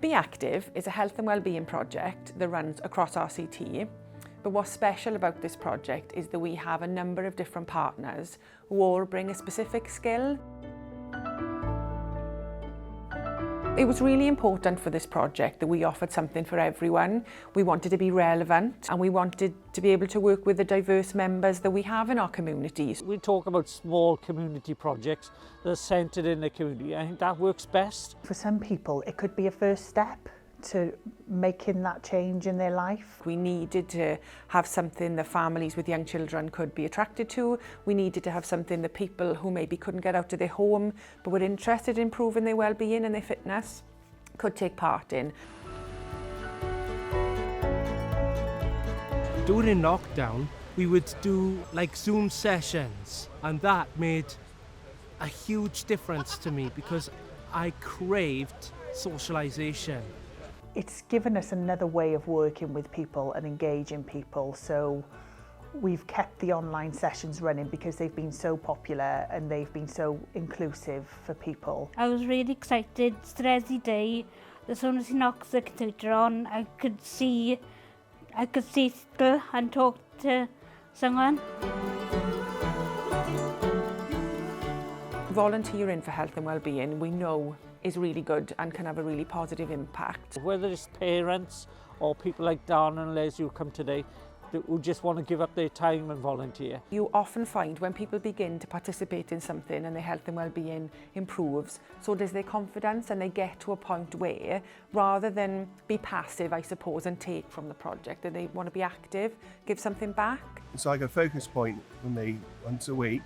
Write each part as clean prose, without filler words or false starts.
Be Active is a health and wellbeing project that runs across RCT, but what's special about this project is that we have a number of different partners who all bring a specific skill. It was really important for this project that we offered something for everyone. We wanted to be relevant and we wanted to be able to work with the diverse members that we have in our communities. We talk about small community projects that are centred in the community. I think that works best. For some people, it could be a first step to making that change in their life. We needed to have something that families with young children could be attracted to. We needed to have something that people who maybe couldn't get out of their home but were interested in improving their well-being and their fitness could take part in. During lockdown, we would do like Zoom sessions, and that made a huge difference to me because I craved socialisation. It's given us another way of working with people and engaging people, so we've kept the online sessions running because they've been so popular and they've been so inclusive for people. I was really excited. Stressy day. As soon as he knocks the computer on, I could see still and talk to someone. Volunteering for health and wellbeing, we know, is really good and can have a really positive impact. Whether it's parents or people like Dan and Les who come today who just want to give up their time and volunteer. You often find when people begin to participate in something and their health and well-being improves, so does their confidence, and they get to a point where, rather than be passive, I suppose, and take from the project, that they want to be active, give something back. It's like a focus point for me once a week,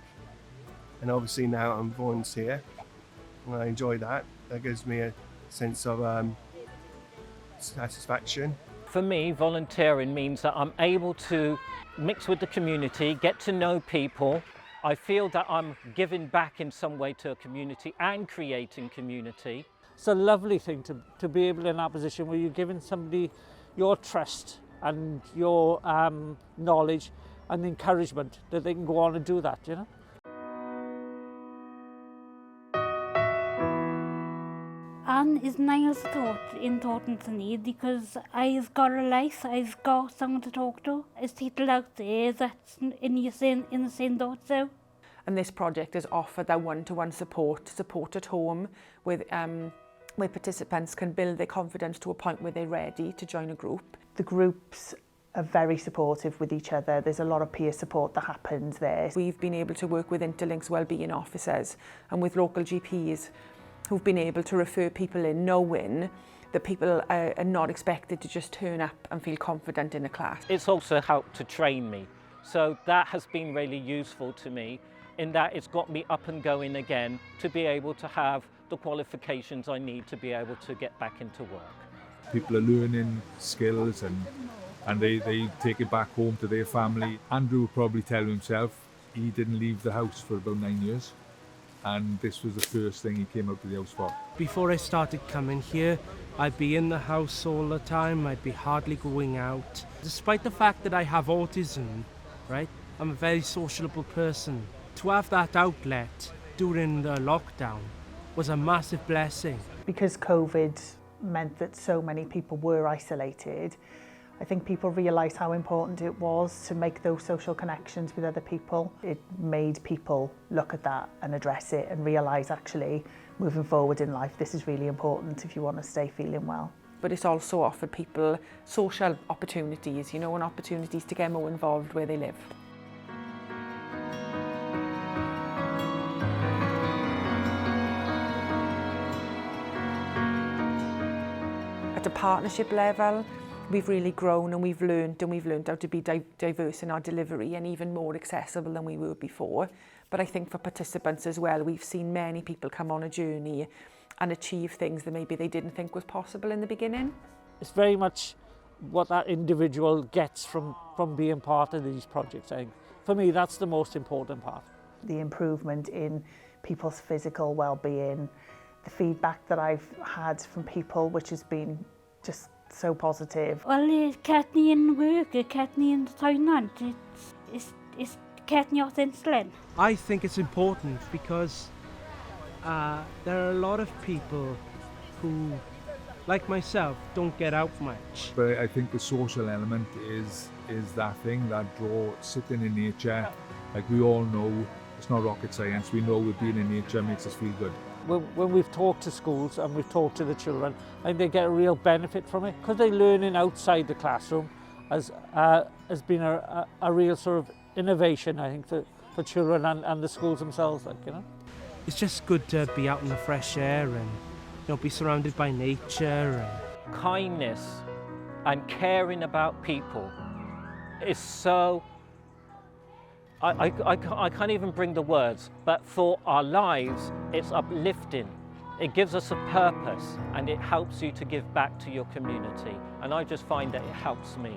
and obviously now I'm volunteer and I enjoy that. That gives me a sense of satisfaction. For me, volunteering means that I'm able to mix with the community, get to know people. I feel that I'm giving back in some way to a community and creating community. It's a lovely thing to be able in that position where you're giving somebody your trust and your knowledge and encouragement that they can go on and do that, you know. And is nice important to me because I've got a life, I've got someone to talk to. There's people out there that's in the same boat too. And this project has offered that one-to-one support at home with where participants can build their confidence to a point where they're ready to join a group. The groups are very supportive with each other. There's a lot of peer support that happens there. We've been able to work with Interlink's wellbeing officers and with local GPs who've been able to refer people in, knowing that people are not expected to just turn up and feel confident in a class. It's also helped to train me. So that has been really useful to me in that it's got me up and going again to be able to have the qualifications I need to be able to get back into work. People are learning skills and they take it back home to their family. Andrew will probably tell you himself, he didn't leave the house for about 9 years. And this was the first thing he came out of the house for. Before I started coming here, I'd be in the house all the time, I'd be hardly going out. Despite the fact that I have autism, right, I'm a very sociable person. To have that outlet during the lockdown was a massive blessing. Because COVID meant that so many people were isolated, I think people realised how important it was to make those social connections with other people. It made people look at that and address it and realise actually moving forward in life this is really important if you want to stay feeling well. But it's also offered people social opportunities, you know, and opportunities to get more involved where they live. At a partnership level, we've really grown and we've learned how to be diverse in our delivery and even more accessible than we were before. But I think for participants as well, we've seen many people come on a journey and achieve things that maybe they didn't think was possible in the beginning. It's very much what that individual gets from being part of these projects. I think for me, that's the most important part. The improvement in people's physical well-being, the feedback that I've had from people, which has been just so positive. Well, it kept me in work, it kept me in the tournament, it's kept me off insulin. I think it's important because there are a lot of people who like myself, don't get out much. But I think the social element is that thing, that draw, sitting in nature. Like we all know, it's not rocket science. We know that being in nature makes us feel good. When we've talked to schools and we've talked to the children, I think they get a real benefit from it because they're learning outside the classroom has been a real sort of innovation, I think, for children and the schools themselves, like, you know. It's just good to be out in the fresh air and, be surrounded by nature. Kindness and caring about people is so, I can't even bring the words, but for our lives, it's uplifting. It gives us a purpose and it helps you to give back to your community. And I just find that it helps me.